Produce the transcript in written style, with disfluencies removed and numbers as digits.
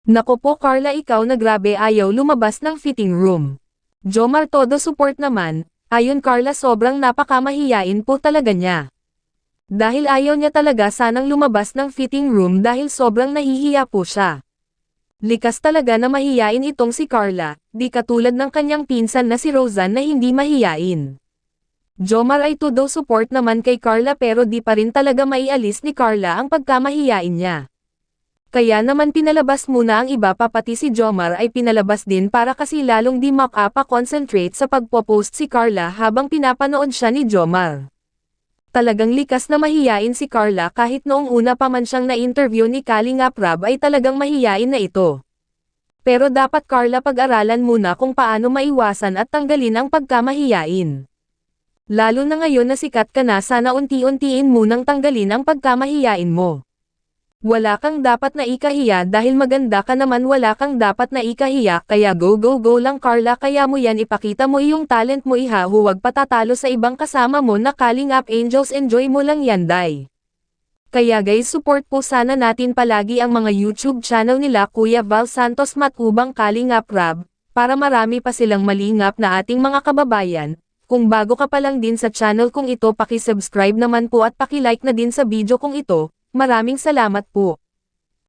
Nako po Carla, ikaw na grabe, ayaw lumabas ng fitting room. Jomar todo support naman, ayon Carla, sobrang napakamahiyain po talaga niya. Dahil ayaw niya talaga sanang lumabas ng fitting room dahil sobrang nahihiya po siya. Likas talaga na mahiyain itong si Carla, di katulad ng kanyang pinsan na si Roseanne na hindi mahiyain. Jomar ay todo support naman kay Carla pero di pa rin talaga maialis ni Carla ang pagkamahiyain niya. Kaya naman pinalabas muna ang iba, pati si Jomar ay pinalabas din para kasi lalong di makapa-concentrate sa pagpo-post si Carla habang pinapanood siya ni Jomar. Talagang likas na mahiyain si Carla, kahit noong una pa man siyang na-interview ni Kalingap Rab ay talagang mahiyain na ito. Pero dapat Carla pag-aralan muna kung paano maiwasan at tanggalin ang pagkamahiyain. Lalo na ngayon na sikat ka na, sana unti-untiin munang tanggalin ang pagkamahiyain mo. Wala kang dapat na ikahiya dahil maganda ka naman, wala kang dapat na ikahiya, kaya go go go lang Carla, kaya mo yan, ipakita mo iyong talent mo, huwag patatalo sa ibang kasama mo na Kalingap Angels, enjoy mo lang yan day. Kaya guys, support po sana natin palagi ang mga YouTube channel nila Kuya Val Santos Matubang Kalingap Rab, para marami pa silang malingap na ating mga kababayan. Kung bago ka pa lang din sa channel kong ito, paki-subscribe naman po at paki-like na din sa video kong ito. Maraming salamat po.